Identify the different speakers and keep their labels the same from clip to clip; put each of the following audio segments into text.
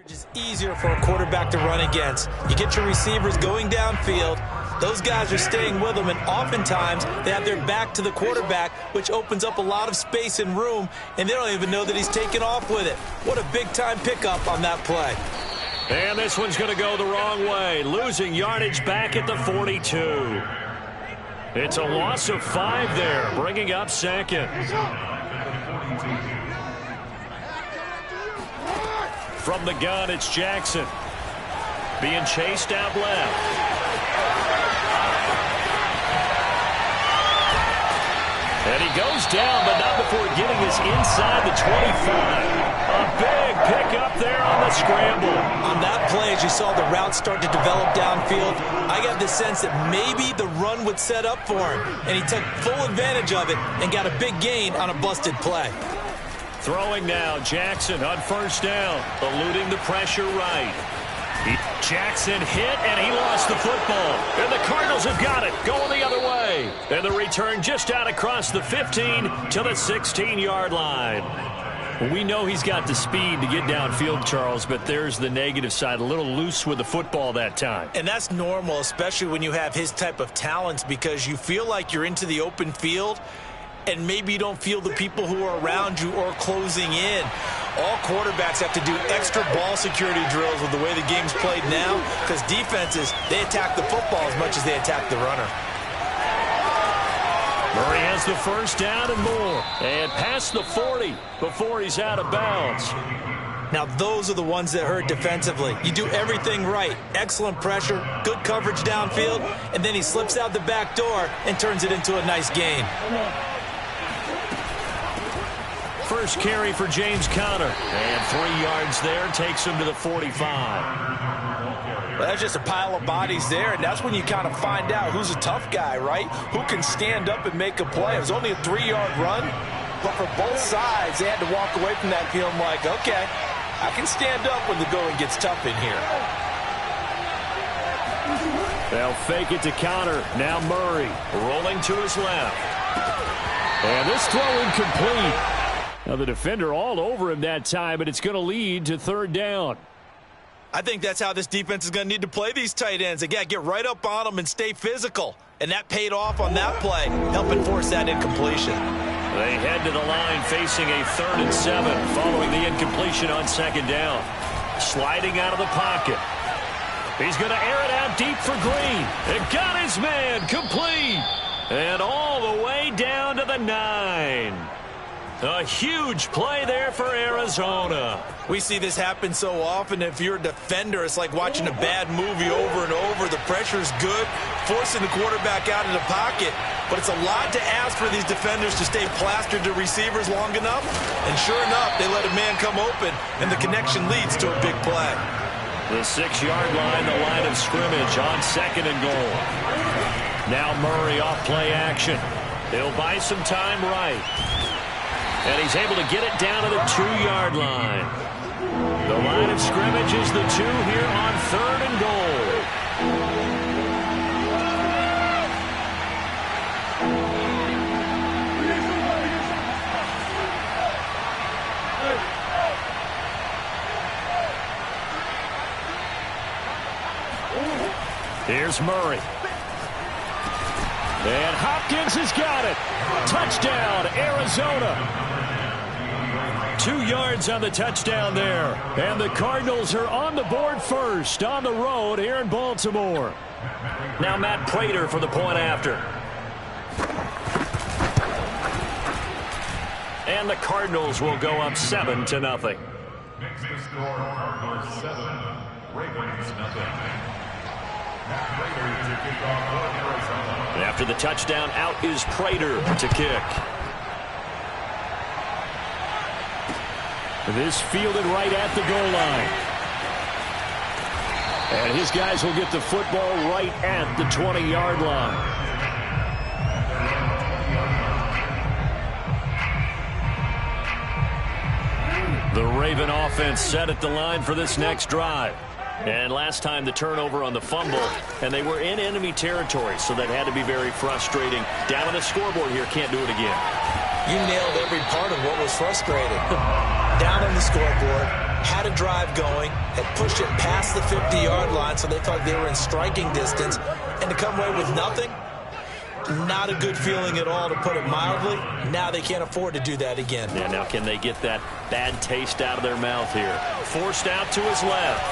Speaker 1: It's easier for a quarterback to run against. You get your receivers going downfield. Those guys are staying with them, and oftentimes they have their back to the quarterback, which opens up a lot of space and room, and they don't even know that he's taken off with it. What a big-time pickup on that play.
Speaker 2: And this one's going to go the wrong way, losing yardage back at the 42. It's a loss of 5 there, bringing up second. From the gun, it's Jackson. Being chased out left. And he goes down, but not before getting us inside the 25. A big pickup there on the scramble.
Speaker 1: On that play, as you saw the route start to develop downfield, I got the sense that maybe the run would set up for him. And he took full advantage of it and got a big gain on a busted play.
Speaker 2: Throwing now, Jackson on first down, eluding the pressure right. Jackson hit, and he lost the football. And the Cardinals have got it, going the other way. And the return just out across the 15 to the 16-yard line. We know he's got the speed to get downfield, Charles, but there's the negative side, a little loose with the football that time.
Speaker 1: And that's normal, especially when you have his type of talents, because you feel like you're into the open field, and maybe you don't feel the people who are around you or closing in. All quarterbacks have to do extra ball security drills with the way the game's played now, because defenses, they attack the football as much as they attack the runner.
Speaker 2: Murray has the first down and more. And past the 40 before he's out of bounds.
Speaker 1: Now, those are the ones that hurt defensively. You do everything right. Excellent pressure, good coverage downfield, and then he slips out the back door and turns it into a nice gain.
Speaker 2: First carry for James Conner. And 3 yards there takes him to the 45.
Speaker 1: Well, that's just a pile of bodies there, and that's when you kind of find out who's a tough guy, right? Who can stand up and make a play. It was only a 3-yard run, but for both sides, they had to walk away from that feeling like, okay, I can stand up when the going gets tough in here.
Speaker 2: They'll fake it to Conner. Now Murray rolling to his left. And this throw incomplete. Now the defender all over him that time, but it's going to lead to third down.
Speaker 1: I think that's how this defense is going to need to play these tight ends. They got to get right up on them and stay physical. And that paid off on that play, helping force that incompletion.
Speaker 2: They head to the line facing a 3rd and 7 following the incompletion on second down. Sliding out of the pocket. He's going to air it out deep for Green. It got his man complete. And all the way down to the 9. A huge play there for Arizona.
Speaker 1: We see this happen so often. If you're a defender, it's like watching a bad movie over and over. The pressure's good, forcing the quarterback out of the pocket. But it's a lot to ask for these defenders to stay plastered to receivers long enough. And sure enough, they let a man come open, and the connection leads to a big play.
Speaker 2: The 6-yard line, the line of scrimmage on 2nd and goal. Now Murray off play action. He'll buy some time right. And he's able to get it down to the 2-yard line. The line of scrimmage is the 2 here on 3rd and goal. Here's Murray. And Hopkins has got it. Touchdown, Arizona. 2 yards on the touchdown there. And the Cardinals are on the board first on the road here in Baltimore. Now Matt Prater for the point after. And the Cardinals will go up 7-0.
Speaker 3: Next to score, Cardinals 7, Ravens nothing. Matt Prater to kick off for Arizona.
Speaker 2: After the touchdown, out is Prater to kick. This fielded right at the goal line. And his guys will get the football right at the 20-yard line. The Raven offense set at the line for this next drive. And last time the turnover on the fumble, and they were in enemy territory, so that had to be very frustrating. Down on the scoreboard here, can't do it again.
Speaker 1: You nailed every part of what was frustrating. down on the scoreboard, had a drive going, had pushed it past the 50-yard line so they thought they were in striking distance, and to come away with nothing, not a good feeling at all, to put it mildly. Now they can't afford to do that again.
Speaker 2: Yeah, now can they get that bad taste out of their mouth here? Forced out to his left.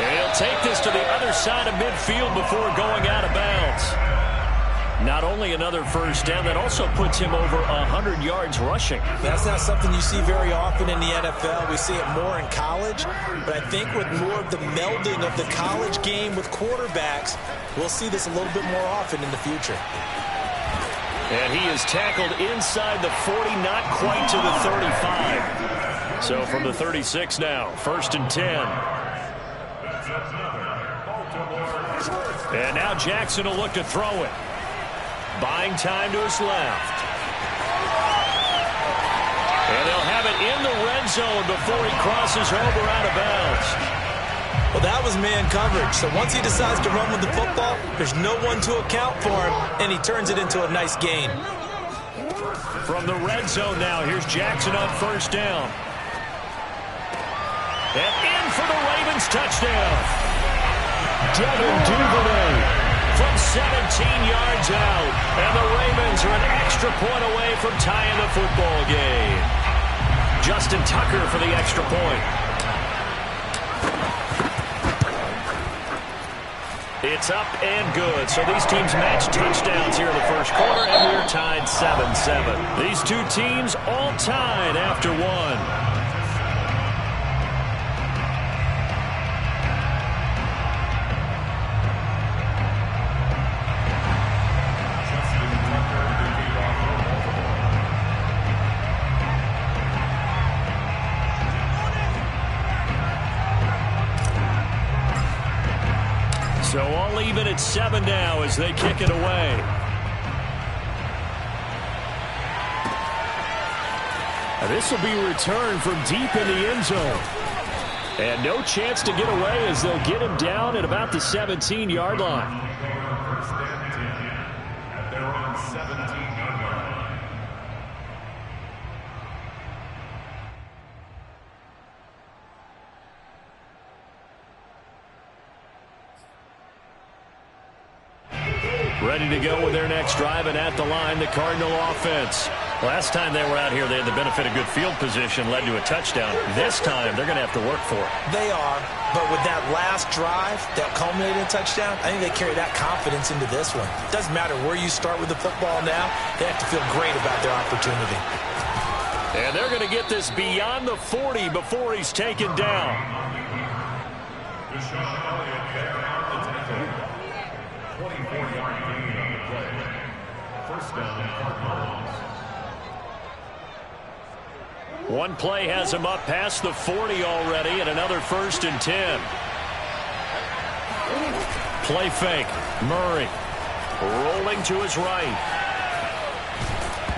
Speaker 2: And he'll take this to the other side of midfield before going out of bounds. Not only another first down, that also puts him over 100 yards rushing.
Speaker 1: That's not something you see very often in the NFL. We see it more in college, but I think with more of the melding of the college game with quarterbacks, we'll see this a little bit more often in the future.
Speaker 2: And he is tackled inside the 40, not quite to the 35. So from the 36 now, 1st and 10. And now Jackson will look to throw it. Buying time to his left. And they'll have it in the red zone before he crosses over out of bounds.
Speaker 1: Well, that was man coverage. So once he decides to run with the football, there's no one to account for him, and he turns it into a nice gain.
Speaker 2: From the red zone now, here's Jackson on 1st down. And in for the Ravens touchdown. Devin Duvernay from 17 yards out. And the Ravens are an extra point away from tying the football game. Justin Tucker for the extra point. It's up and good. So these teams match touchdowns here in the first quarter, and we're tied 7-7. These two teams all tied after one. So all even at 7 now as they kick it away. And this will be returned from deep in the end zone. And no chance to get away as they'll get him down at about the 17-yard line.
Speaker 3: At their own 17-yard line.
Speaker 2: Ready to go with their next drive, and at the line, the Cardinal offense. Last time they were out here, they had the benefit of good field position, led to a touchdown. This time, they're going to have to work for it.
Speaker 1: They are, but with that last drive that culminated in a touchdown, I think they carry that confidence into this one. Doesn't matter where you start with the football now, they have to feel great about their opportunity.
Speaker 2: And they're going to get this beyond the 40 before he's taken down.
Speaker 3: Deshaun Elliott there on the tackle. 24-yard gain on the play. First down, Cardinals.
Speaker 2: One play has him up past the 40 already, and another 1st and 10. Play fake. Murray rolling to his right.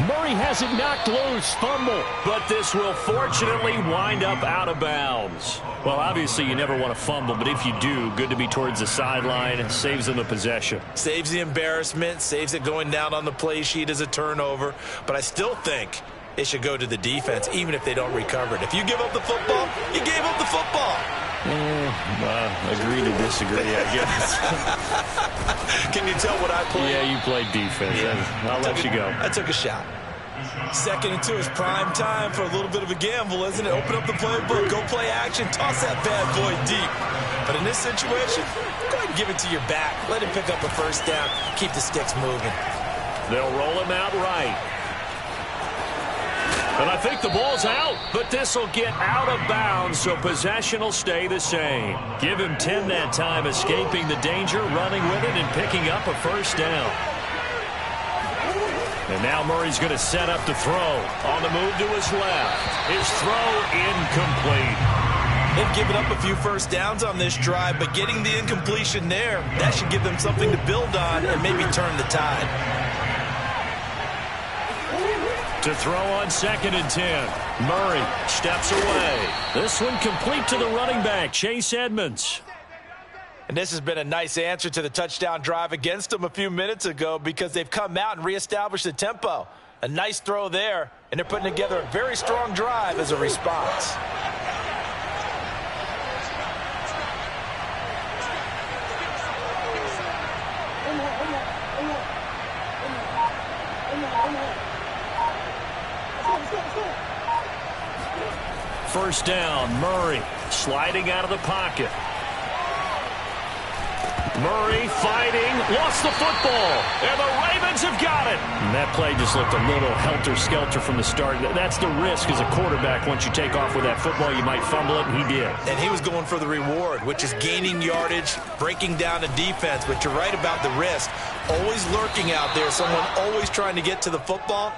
Speaker 2: Murray has it knocked loose. Fumble. But this will fortunately wind up out of bounds. Well, obviously you never want to fumble, but if you do, good to be towards the sideline. Saves them the possession.
Speaker 1: Saves the embarrassment, saves it going down on the play sheet as a turnover. But I still think it should go to the defense, even if they don't recover it. If you give up the football, you gave up the football.
Speaker 2: Agree to disagree, I guess.
Speaker 1: Can you tell what I played?
Speaker 2: Yeah, you played defense. Yeah. I'll let you go.
Speaker 1: I took a shot. 2nd and 2 is prime time for a little bit of a gamble, isn't it? Open up the playbook, go play action, toss that bad boy deep. But in this situation, go ahead and give it to your back. Let him pick up a first down. Keep the sticks moving.
Speaker 2: They'll roll him out right. And I think the ball's out, but this will get out of bounds, so possession will stay the same. Give him 10 that time, escaping the danger, running with it, and picking up a first down. And now Murray's going to set up to throw. On the move to his left. His throw incomplete.
Speaker 1: They've given up a few first downs on this drive, but getting the incompletion there, that should give them something to build on and maybe turn the tide.
Speaker 2: To throw on 2nd and 10. Murray steps away. This one complete to the running back, Chase Edmonds.
Speaker 1: And this has been a nice answer to the touchdown drive against them a few minutes ago because they've come out and reestablished the tempo. A nice throw there, and they're putting together a very strong drive as a response.
Speaker 2: First down, Murray sliding out of the pocket. Murray fighting, lost the football, and the Ravens have got it. And that play just looked a little helter-skelter from the start. That's the risk as a quarterback. Once you take off with that football, you might fumble it, and he did.
Speaker 1: And he was going for the reward, which is gaining yardage, breaking down a defense. But you're right about the risk. Always lurking out there, someone always trying to get to the football.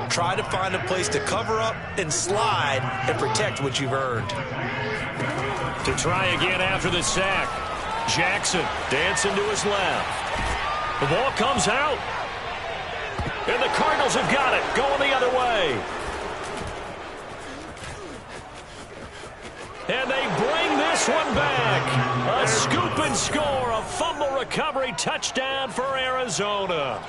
Speaker 1: Try to find a place to cover up and slide and protect what you've earned.
Speaker 2: To try again after the sack. Jackson dancing to his left. The ball comes out. And the Cardinals have got it, going the other way. And they bring this one back. A scoop and score, a fumble recovery touchdown for Arizona.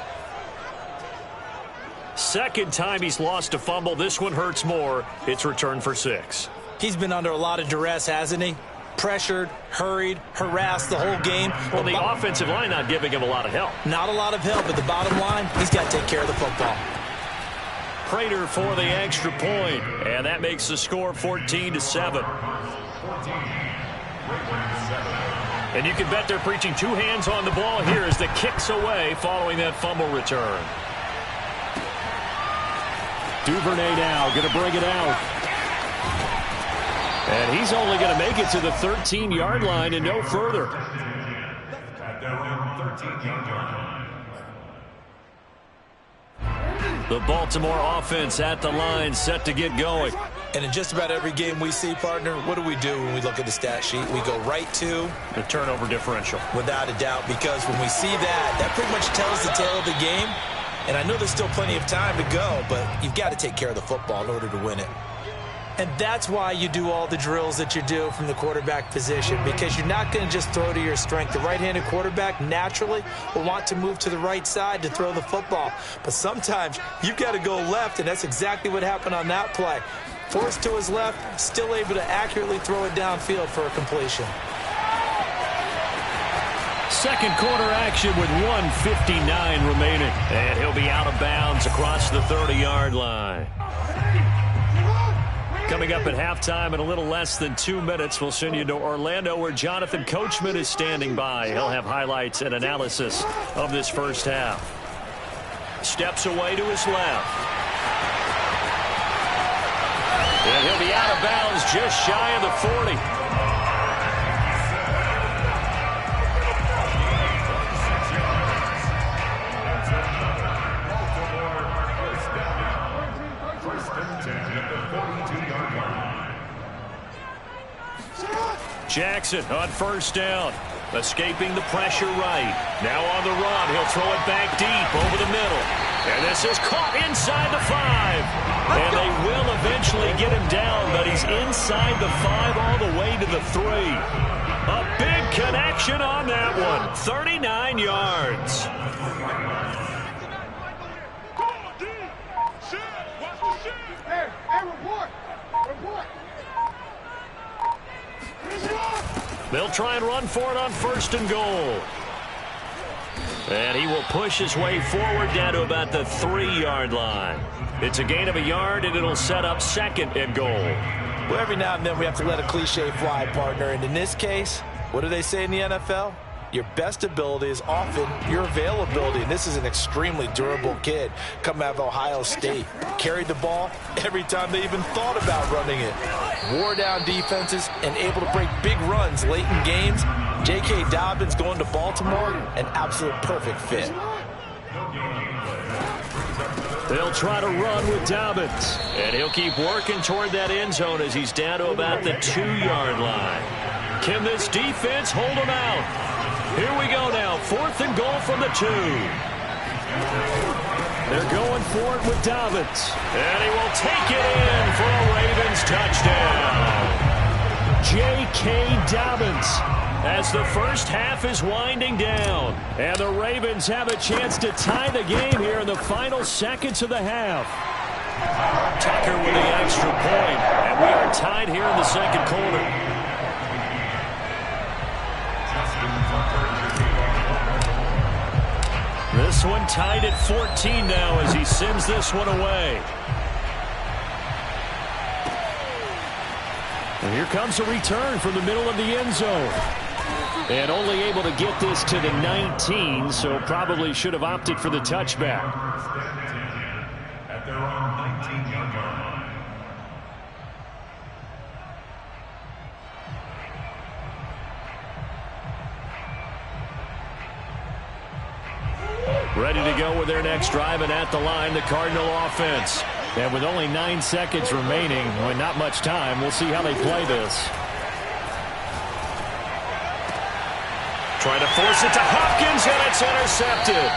Speaker 2: Second time he's lost a fumble. This one hurts more. It's returned for 6.
Speaker 1: He's been under a lot of duress, hasn't he? Pressured, hurried, harassed the whole game.
Speaker 2: Well, the offensive line not giving him a lot of help.
Speaker 1: Not a lot of help, but the bottom line, he's got to take care of the football.
Speaker 2: Prater for the extra point, and that makes the score 14-7. And you can bet they're preaching 2 hands on the ball here as the kick's away following that fumble return. Duvernay now going to bring it out. And he's only going to make it to the 13-yard line and no further.
Speaker 3: At their own 13-yard line.
Speaker 2: The Baltimore offense at the line, set to get going.
Speaker 1: And in just about every game we see, partner, what do we do when we look at the stat sheet? We go right to
Speaker 2: the turnover differential.
Speaker 1: Without a doubt, because when we see that, that pretty much tells the tale of the game. And I know there's still plenty of time to go, but you've got to take care of the football in order to win it. And that's why you do all the drills that you do from the quarterback position, because you're not going to just throw to your strength. The right-handed quarterback naturally will want to move to the right side to throw the football. But sometimes you've got to go left, and that's exactly what happened on that play. Forced to his left, still able to accurately throw it downfield for a completion.
Speaker 2: Second quarter action with 1:59 remaining. And he'll be out of bounds across the 30-yard line. Coming up at halftime in a little less than 2 minutes, we'll send you to Orlando where Jonathan Coachman is standing by. He'll have highlights and analysis of this first half. Steps away to his left. And he'll be out of bounds just shy of the 40. Jackson on first down, escaping the pressure right. Now on the run, he'll throw it back deep over the middle. And this is caught inside the 5. And they will eventually get him down, but he's inside the 5 all the way to the 3. A big connection on that one, 39 yards. They'll try and run for it on first and goal. And he will push his way forward down to about the 3-yard line. It's a gain of a yard, and it'll set up second and goal.
Speaker 1: Well, every now and then we have to let a cliche fly, partner. And in this case, what do they say in the NFL? Your best ability is often your availability. And this is an extremely durable kid coming out of Ohio State. Carried the ball every time they even thought about running it. Wore down defenses and able to break big runs late in games. J.K. Dobbins going to Baltimore, an absolute perfect fit.
Speaker 2: They'll try to run with Dobbins. And he'll keep working toward that end zone as he's down to about the 2-yard line. Can this defense hold him out? Here we go now, 4th and goal from the 2. They're going for it with Dobbins. And he will take it in for a Ravens touchdown. J.K. Dobbins. as the first half is winding down. And the Ravens have a chance to tie the game here in the final seconds of the half. Tucker with the extra point, and we are tied here in the second quarter. This one tied at 14 now as he sends this one away. And here comes a return from the middle of the end zone. And only able to get this to the 19, so probably should have opted for the touchback.
Speaker 3: At their own 19-yard line.
Speaker 2: Ready to go with their next drive, and at the line, the Cardinal offense. And with only 9 seconds remaining, well, not much time, we'll see how they play this. Trying to force it to Hopkins, and it's intercepted.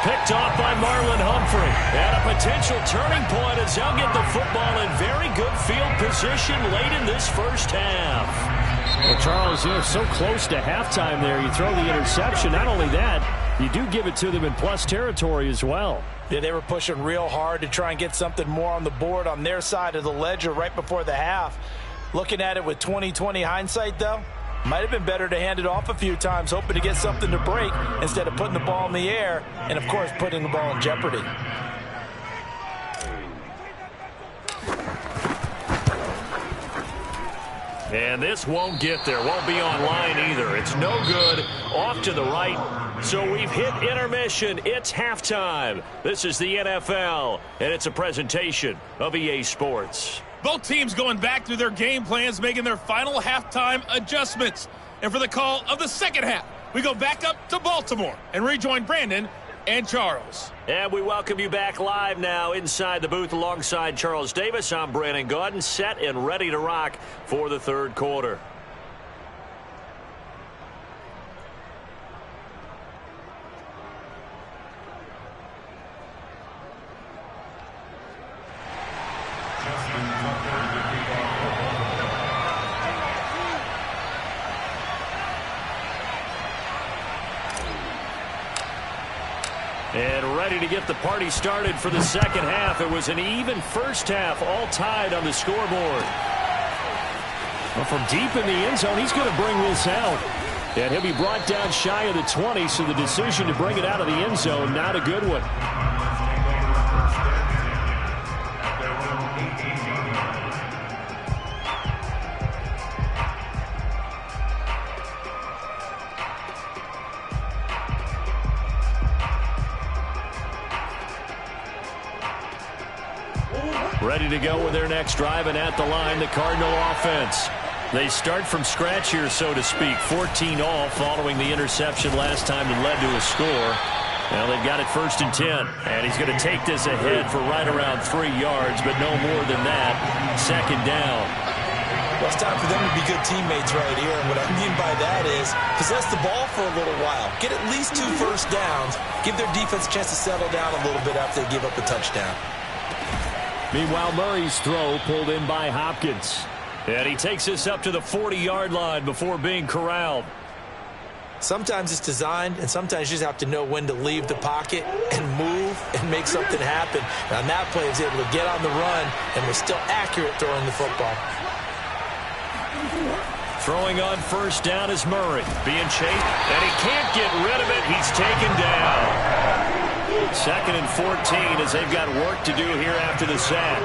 Speaker 2: Picked off by Marlon Humphrey. And a potential turning point as they'll get the football in very good field position late in this first half. Well, Charles, so close to halftime there. You throw the interception. Not only that, you do give it to them in plus territory as well.
Speaker 1: Yeah, they were pushing real hard to try and get something more on the board on their side of the ledger right before the half. Looking at it with 20/20 hindsight, though, might have been better to hand it off a few times, hoping to get something to break instead of putting the ball in the air and, of course, putting the ball in jeopardy.
Speaker 2: And this won't get there. Won't be online either. It's no good. Off to the right. So we've hit intermission. It's halftime. This is the NFL, and it's a presentation of EA Sports.
Speaker 4: Both teams going back through their game plans, making their final halftime adjustments. And for the call of the second half, we go back up to Baltimore and rejoin Brandon and Charles.
Speaker 2: And we welcome you back live now inside the booth alongside Charles Davis. I'm Brandon Gaudin, set and ready to rock for the third quarter. And ready to get the party started for the second half. It was an even first half, all tied on the scoreboard. Well, from deep in the end zone, he's going to bring this out. And he'll be brought down shy of the 20, so the decision to bring it out of the end zone, not a good one. Ready to go with their next drive, and at the line, the Cardinal offense. They start from scratch here, so to speak. 14 all following the interception last time that led to a score. Now they've got it 1st and 10. And he's going to take this ahead for right around 3 yards, but no more than that. Second down.
Speaker 1: Well, it's time for them to be good teammates right here. And what I mean by that is possess the ball for a little while. Get at least 2 first downs. Give their defense a chance to settle down a little bit after they give up a touchdown.
Speaker 2: Meanwhile, Murray's throw pulled in by Hopkins. And he takes this up to the 40-yard line before being corralled.
Speaker 1: Sometimes it's designed, and sometimes you just have to know when to leave the pocket and move and make something happen. And on that play, he was able to get on the run and was still accurate throwing the football.
Speaker 2: Throwing on first down is Murray. Being chased, and he can't get rid of it. He's taken down. 2nd and 14 as they've got work to do here after the sack.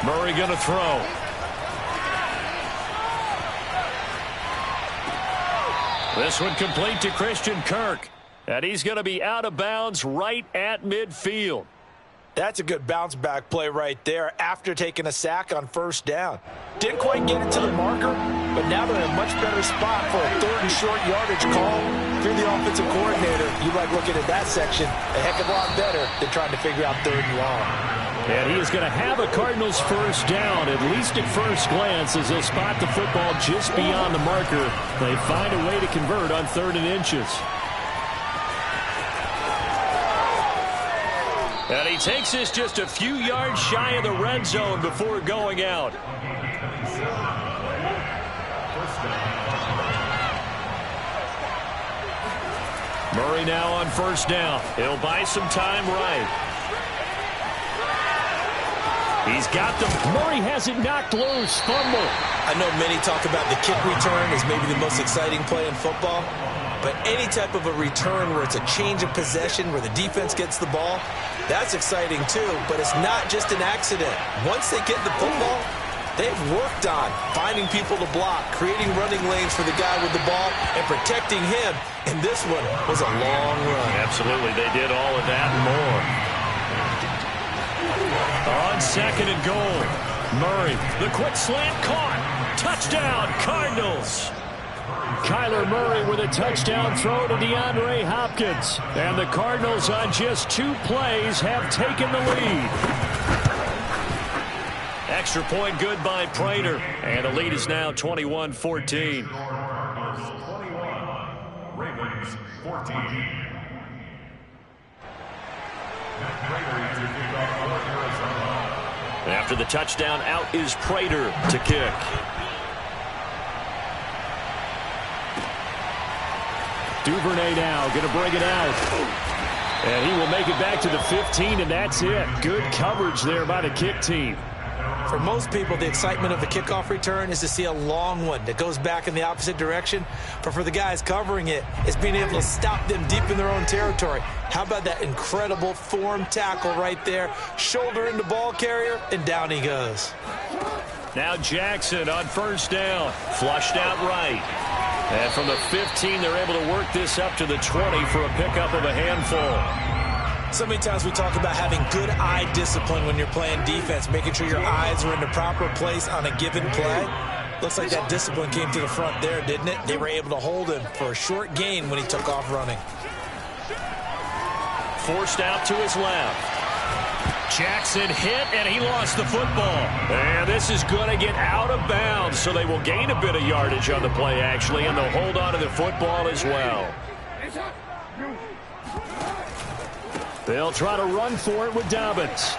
Speaker 2: Murray going to throw. This one complete to Christian Kirk. And he's going to be out of bounds right at midfield.
Speaker 1: That's a good bounce back play right there after taking a sack on first down. Didn't quite get it to the marker, but now they're in a much better spot for a 3rd and short yardage call. If you're the offensive coordinator, you like looking at that section a heck of a lot better than trying to figure out 3rd and long.
Speaker 2: And he is going to have a Cardinals first down, at least at first glance, as they spot the football just beyond the marker. They find a way to convert on 3rd and inches. And he takes this just a few yards shy of the red zone before going out. Murray now on first down. He'll buy some time right. He's got them. Murray has it knocked loose. Fumble.
Speaker 1: I know many talk about the kick return as maybe the most exciting play in football, but any type of a return where it's a change of possession, where the defense gets the ball, that's exciting too, but it's not just an accident. Once they get the football, they've worked on finding people to block, creating running lanes for the guy with the ball, and protecting him. And this one was a long run.
Speaker 2: Absolutely, they did all of that and more. On second and goal, Murray, the quick slant caught. Touchdown, Cardinals. Kyler Murray with a touchdown throw to DeAndre Hopkins. And the Cardinals on just 2 plays have taken the lead. Extra point good by Prater. And the lead is now 21-14.
Speaker 3: Ravens 14.
Speaker 2: After the touchdown, out is Prater to kick. Duvernay now going to bring it out. And he will make it back to the 15, and that's it. Good coverage there by the kick team.
Speaker 1: For most people, the excitement of the kickoff return is to see a long one that goes back in the opposite direction. But for the guys covering it, it's being able to stop them deep in their own territory. How about that incredible form tackle right there? Shoulder into ball carrier, and down he goes.
Speaker 2: Now Jackson on first down. Flushed out right. And from the 15, they're able to work this up to the 20 for a pickup of a handful.
Speaker 1: So many times we talk about having good eye discipline when you're playing defense, making sure your eyes are in the proper place on a given play. Looks like that discipline came to the front there, didn't it? They were able to hold him for a short gain when he took off running.
Speaker 2: Forced out to his left. Jackson hit, and he lost the football. And this is going to get out of bounds, so they will gain a bit of yardage on the play, actually, and they'll hold on to the football as well. They'll try to run for it with Dobbins.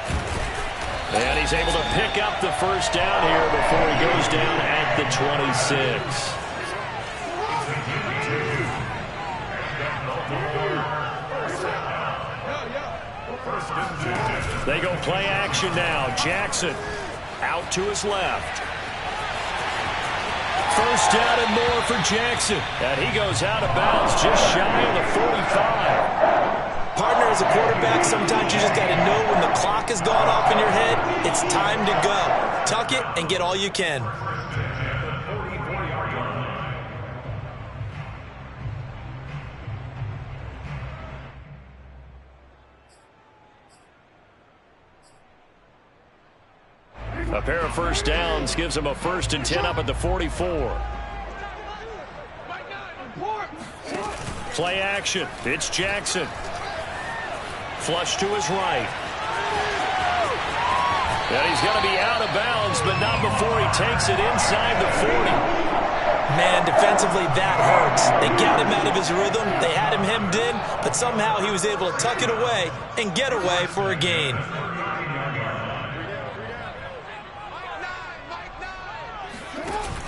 Speaker 2: And he's able to pick up the first down here before he goes down at the 26. They go play action now. Jackson out to his left. First down and more for Jackson. And he goes out of bounds just shy of the 45.
Speaker 1: Partner, as a quarterback, sometimes you just got to know when the clock has gone off in your head, it's time to go. Tuck it and get all you can.
Speaker 2: A pair of first downs gives him a 1st and 10 up at the 44. Play action. It's Jackson. Flush to his right. And he's going to be out of bounds, but not before he takes it inside the 40.
Speaker 1: Man, defensively, that hurts. They got him out of his rhythm. They had him hemmed in, but somehow he was able to tuck it away and get away for a gain.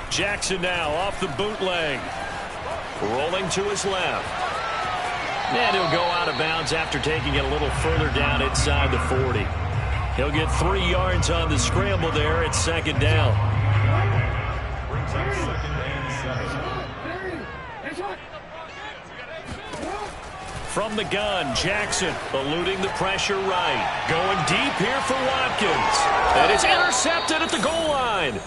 Speaker 2: Jackson now off the bootleg. Rolling to his left. And he'll go out of bounds after taking it a little further down inside the 40. He'll get 3 yards on the scramble there at second down. From the gun, Jackson eluding the pressure right. Going deep here for Watkins. And it's intercepted at the goal line.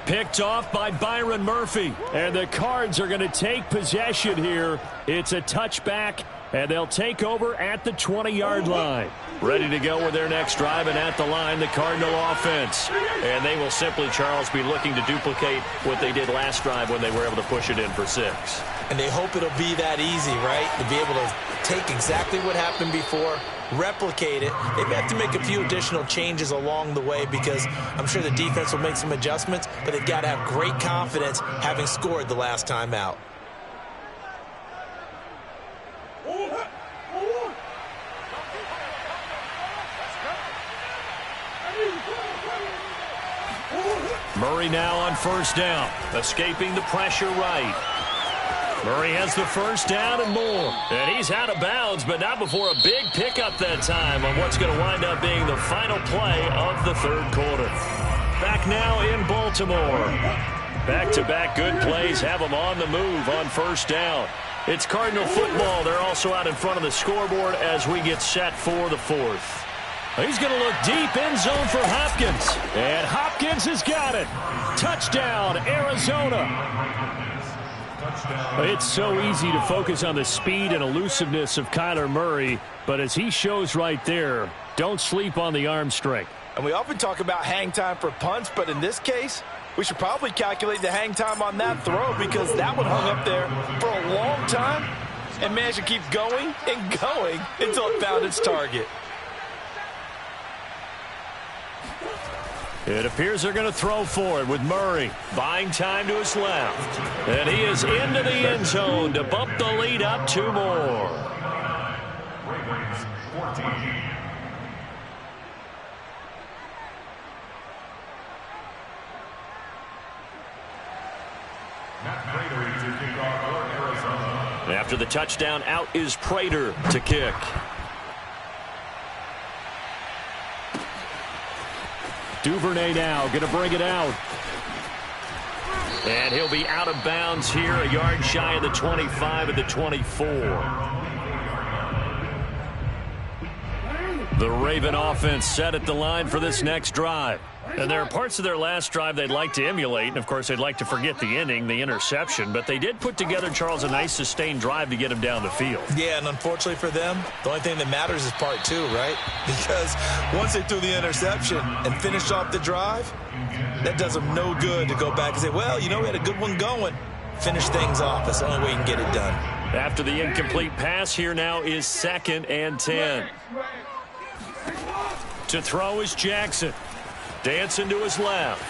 Speaker 2: Picked off by Byron Murphy. And the Cards are going to take possession here. It's a touchback, and they'll take over at the 20-yard line. Ready to go with their next drive, and at the line, the Cardinal offense. And they will simply, Charles, be looking to duplicate what they did last drive when they were able to push it in for 6.
Speaker 1: And they hope it'll be that easy, right? To be able to take exactly what happened before, replicate it. They may have to make a few additional changes along the way because I'm sure the defense will make some adjustments, but they've got to have great confidence having scored the last time out.
Speaker 2: Murray now on first down, escaping the pressure right. Murray has the first down and more. And he's out of bounds, but not before a big pickup that time on what's going to wind up being the final play of the third quarter. Back now in Baltimore. Back-to-back good plays have them on the move on first down. It's Cardinal football. They're also out in front of the scoreboard as we get set for the fourth. He's going to look deep end zone for Hopkins. And Hopkins has got it. Touchdown, Arizona. It's so easy to focus on the speed and elusiveness of Kyler Murray, but as he shows right there, don't sleep on the arm strength.
Speaker 1: And we often talk about hang time for punts, but in this case, we should probably calculate the hang time on that throw because that one hung up there for a long time and managed to keep going and going until it found its target.
Speaker 2: It appears they're going to throw for it with Murray buying time to his left. And he is into the end zone to bump the lead up 2 more.
Speaker 3: Ravens 14.
Speaker 2: After the touchdown, out is Prater to kick. Duvernay now going to bring it out. And he'll be out of bounds here, a yard shy of the 25 at the 24. The Raven offense set at the line for this next drive. And there are parts of their last drive they'd like to emulate. And, of course, they'd like to forget the inning, the interception. But they did put together, Charles, a nice sustained drive to get him down the field.
Speaker 1: Yeah, and unfortunately for them, the only thing that matters is part 2, right? Because once they threw the interception and finished off the drive, that does them no good to go back and say, well, you know, we had a good one going. Finish things off. That's the only way you can get it done.
Speaker 2: After the incomplete pass, here now is 2nd and 10. To throw is Jackson. Dancing to his left.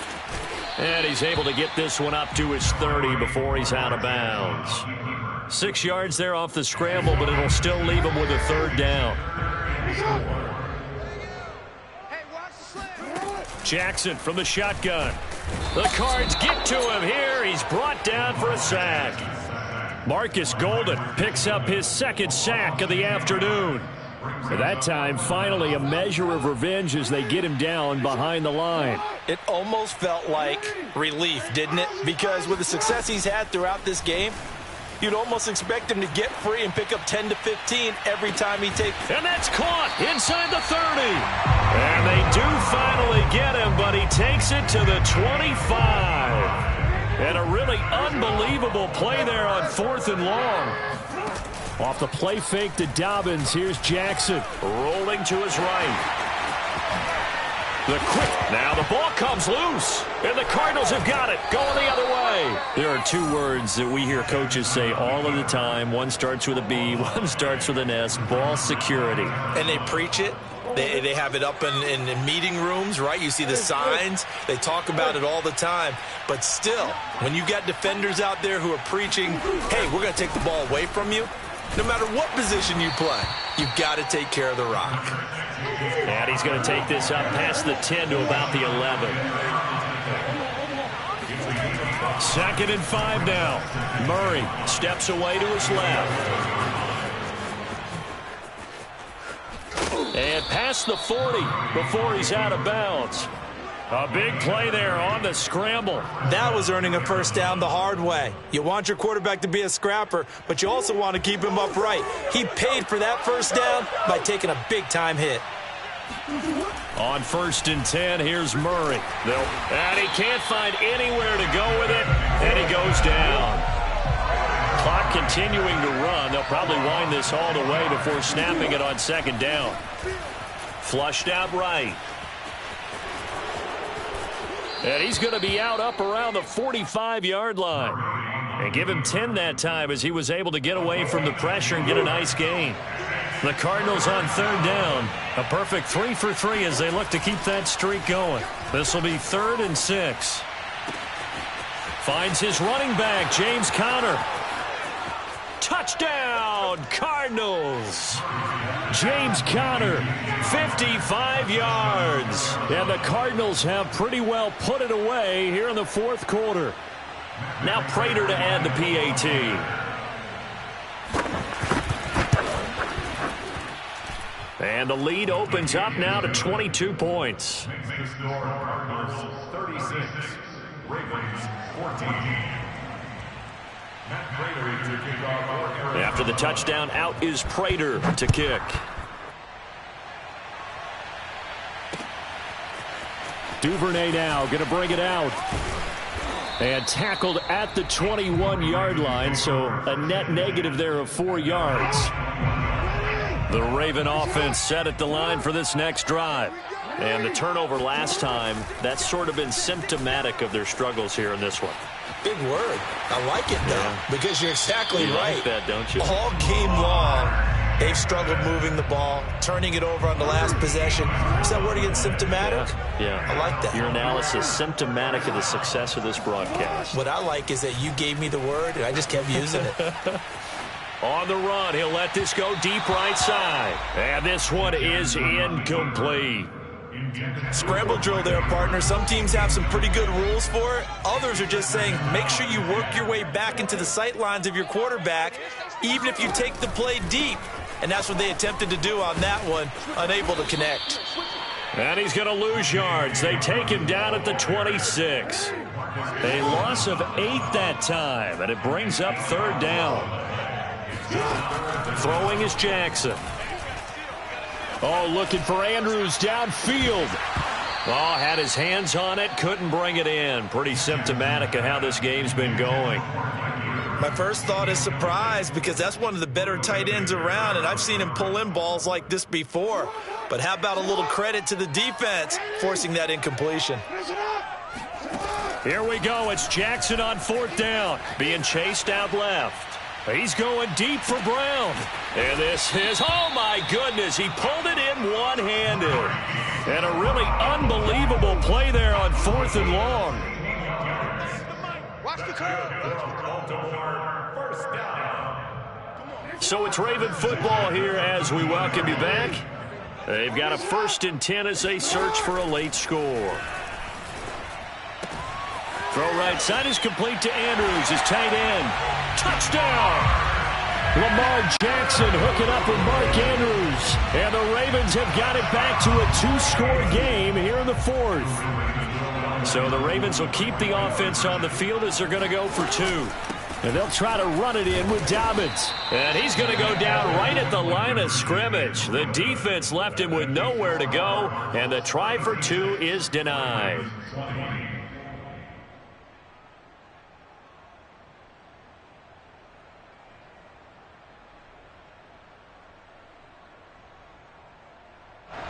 Speaker 2: And he's able to get this one up to his 30 before he's out of bounds. 6 yards there off the scramble, but it'll still leave him with a 3rd down. Jackson from the shotgun. The Cards get to him here. He's brought down for a sack. Marcus Golden picks up his 2nd sack of the afternoon. At that time, finally a measure of revenge as they get him down behind the line.
Speaker 1: It almost felt like relief, didn't it? Because with the success he's had throughout this game, you'd almost expect him to get free and pick up 10 to 15 every time he takes.
Speaker 2: And that's caught inside the 30. And they do finally get him, but he takes it to the 25. And a really unbelievable play there on 4th and long. Off the play fake to Dobbins, here's Jackson. Rolling to his right. The quick. Now the ball comes loose. And the Cardinals have got it. Going the other way. There are 2 words that we hear coaches say all of the time. One starts with a B, one starts with an S. Ball security.
Speaker 1: And they preach it. They have it up in meeting rooms, right? You see the signs. They talk about it all the time. But still, when you got defenders out there who are preaching, hey, we're going to take the ball away from you, no matter what position you play, you've got to take care of the rock.
Speaker 2: And he's going to take this up past the 10 to about the 11. 2nd and 5 now. Murray steps away to his left. And past the 40 before he's out of bounds. A big play there on the scramble.
Speaker 1: That was earning a 1st down the hard way. You want your quarterback to be a scrapper, but you also want to keep him upright. He paid for that 1st down by taking a big-time hit.
Speaker 2: On 1st and 10, here's Murray. And he can't find anywhere to go with it, and he goes down. Clock continuing to run. They'll probably wind this all the way before snapping it on 2nd down. Flushed out right. And he's going to be out up around the 45-yard line. And give him 10 that time as he was able to get away from the pressure and get a nice gain. The Cardinals on 3rd down. A perfect 3 for 3 as they look to keep that streak going. This will be 3rd and 6. Finds his running back, James Conner. Touchdown! touchdown, Cardinals. James Conner, 55 yards. And the Cardinals have pretty well put it away here in the fourth quarter. Now Prater to add the PAT. And the lead opens up now to 22 points.
Speaker 3: Cardinals 36, Ravens 14.
Speaker 2: After the touchdown, out is Prater to kick. Duvernay now going to bring it out. And tackled at the 21-yard line, so a net negative there of 4 yards. The Raven offense set at the line for this next drive. And the turnover last time, that's sort of been symptomatic of their struggles here in this one.
Speaker 1: Big word. I like it, though, because you're exactly right.
Speaker 2: Like that, don't you?
Speaker 1: All game long, they've struggled moving the ball, turning it over on the last possession. Is that word again, symptomatic?
Speaker 2: Yeah.
Speaker 1: I like that.
Speaker 2: Your analysis, symptomatic of the success of this broadcast.
Speaker 1: What I like is that you gave me the word, and I just kept using it.
Speaker 2: On the run, he'll let this go deep right side. And this one is incomplete.
Speaker 1: Scramble drill there, partner. Some teams have some pretty good rules for it. Others are just saying, make sure you work your way back into the sight lines of your quarterback, even if you take the play deep. And that's what they attempted to do on that one, unable to connect.
Speaker 2: And he's going to lose yards. They take him down at the 26. A loss of 8 that time, and it brings up third down. Throwing is Jackson. Oh, looking for Andrews downfield. Oh, had his hands on it, couldn't bring it in. Pretty symptomatic of how this game's been going.
Speaker 1: My first thought is surprise, because that's one of the better tight ends around, and I've seen him pull in balls like this before. But how about a little credit to the defense forcing that incompletion?
Speaker 2: Here we go. It's Jackson on fourth down, being chased out left. He's going deep for Brown. And this is, oh my goodness, he pulled it in one-handed. And a really unbelievable play there on fourth and long. So it's Raven football here as we welcome you back. They've got a 1st and 10 as they search for a late score. Throw right side is complete to Andrews, his tight end. Touchdown! Lamar Jackson hooking up with Mark Andrews. And the Ravens have got it back to a 2-score game here in the fourth. So the Ravens will keep the offense on the field as they're going to go for 2. And they'll try to run it in with Dobbins. And he's going to go down right at the line of scrimmage. The defense left him with nowhere to go. And the try for 2 is denied.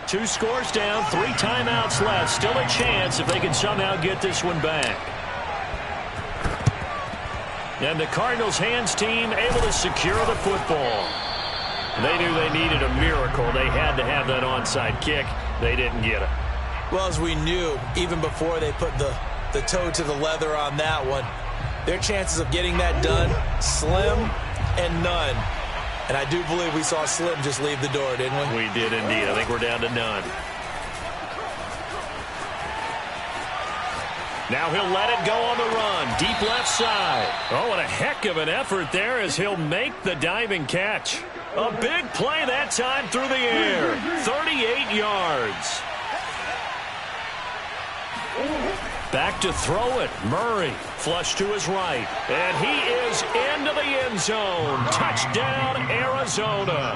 Speaker 2: Two scores down, 3 timeouts left. Still a chance if they can somehow get this one back. And the Cardinals hands team able to secure the football. They knew they needed a miracle. They had to have that onside kick. They didn't get it.
Speaker 1: Well, as we knew, even before they put the toe to the leather on that one, their chances of getting that done, slim and none. And I do believe we saw Slim just leave the door, didn't we?
Speaker 2: We did indeed. I think we're down to none. Now he'll let it go on the run. Deep left side. Oh, and a heck of an effort there as he'll make the diving catch. A big play that time through the air. 38 yards. Back to throw it. Murray flush to his right. And he is into the end zone. Touchdown, Arizona.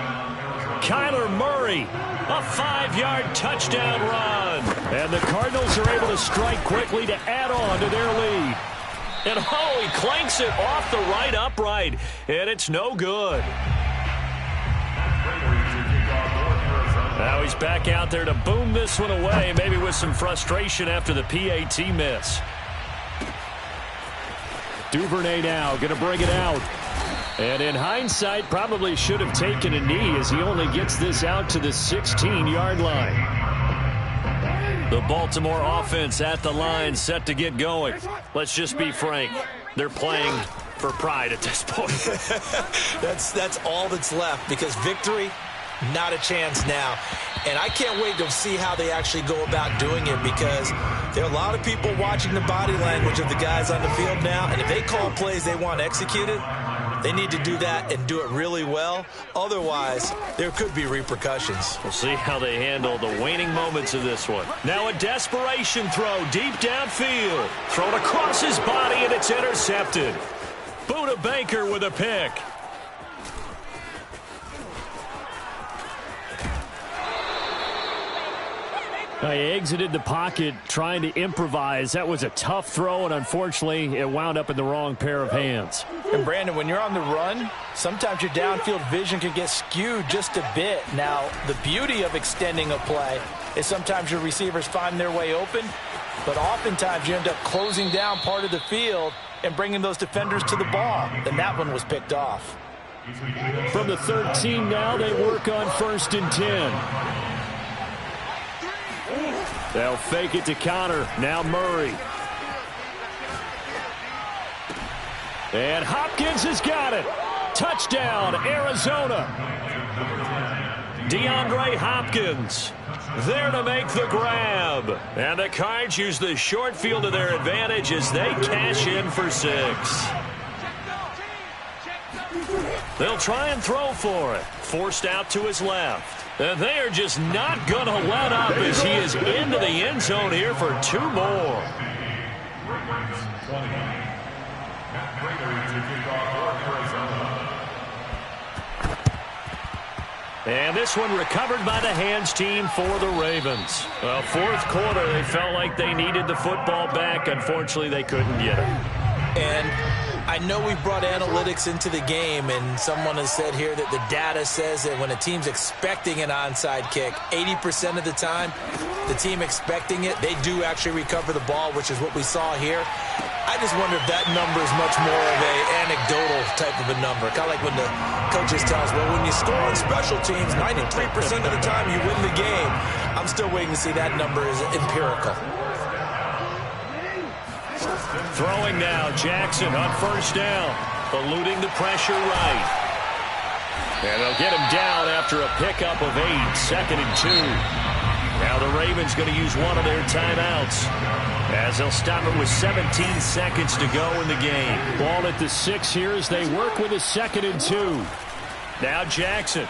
Speaker 2: Kyler Murray, a 5-yard touchdown run. And the Cardinals are able to strike quickly to add on to their lead. And oh, he clanks it off the right upright. And it's no good. Now he's back out there to boom this one away, maybe with some frustration after the PAT miss. Duvernay now going to bring it out. And in hindsight, probably should have taken a knee as he only gets this out to the 16-yard line. The Baltimore offense at the line set to get going. Let's just be frank. They're playing for pride at this point.
Speaker 1: That's all that's left, because victory, not a chance now. And I can't wait to see how they actually go about doing it, because there are a lot of people watching the body language of the guys on the field now, and if they call plays they want executed, they need to do that and do it really well. Otherwise, there could be repercussions.
Speaker 2: We'll see how they handle the waning moments of this one. Now a desperation throw deep downfield. Thrown across his body, and it's intercepted. Buda Baker with a pick.
Speaker 5: He exited the pocket trying to improvise. That was a tough throw, and unfortunately, it wound up in the wrong pair of hands.
Speaker 1: And Brandon, when you're on the run, sometimes your downfield vision can get skewed just a bit. Now, the beauty of extending a play is sometimes your receivers find their way open, but oftentimes you end up closing down part of the field and bringing those defenders to the ball. And that one was picked off.
Speaker 5: From the 13 now, they work on 1st and 10. They'll fake it to counter. Now Murray. And Hopkins has got it. Touchdown, Arizona. DeAndre Hopkins there to make the grab. And the Cards use the short field to their advantage as they cash in for 6. They'll try and throw for it. Forced out to his left. And they are just not going to let up as he is into the end zone here for 2 more. And this one recovered by the hands team for the Ravens. Well, 4th quarter, they felt like they needed the football back. Unfortunately, they couldn't get it.
Speaker 1: And I know we brought analytics into the game, and someone has said here that the data says that when a team's expecting an onside kick, 80% of the time, the team expecting it, they do actually recover the ball, which is what we saw here. I just wonder if that number is much more of an anecdotal type of a number. Kind of like when the coaches tell us, well, when you score on special teams, 93% of the time you win the game. I'm still waiting to see that number is empirical.
Speaker 2: Throwing now, Jackson on 1st down, eluding the pressure right. And they'll get him down after a pickup of 8, 2nd and 2. Now the Ravens going to use one of their timeouts, as they'll stop it with 17 seconds to go in the game.
Speaker 5: Ball at the 6 here as they work with a 2nd and 2.
Speaker 2: Now Jackson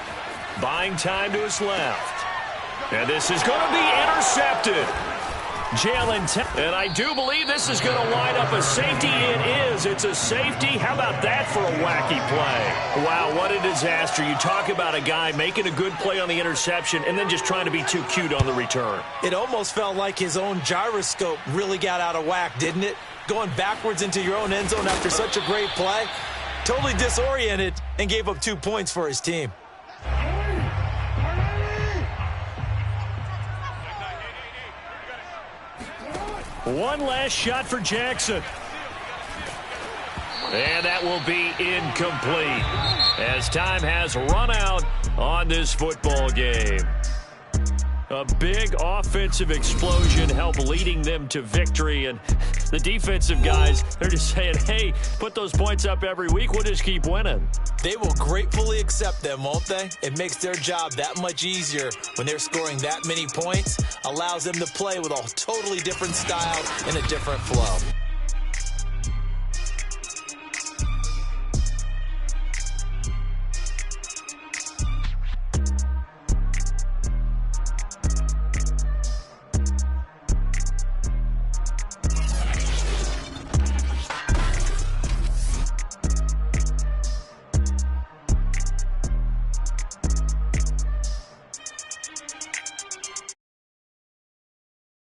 Speaker 2: buying time to his left. And this is going to be intercepted. And I do believe this is going to line up a safety. It is. It's a safety. How about that for a wacky play? Wow, what a disaster. You talk about a guy making a good play on the interception and then just trying to be too cute on the return.
Speaker 1: It almost felt like his own gyroscope really got out of whack, didn't it? Going backwards into your own end zone after such a great play. Totally disoriented and gave up 2 points for his team.
Speaker 2: One last shot for Jackson. And that will be incomplete, as time has run out on this football game. A big offensive explosion helped leading them to victory. And the defensive guys, they're just saying, hey, put those points up every week. We'll just keep winning.
Speaker 1: They will gratefully accept them, won't they? It makes their job that much easier when they're scoring that many points. Allows them to play with a totally different style and a different flow.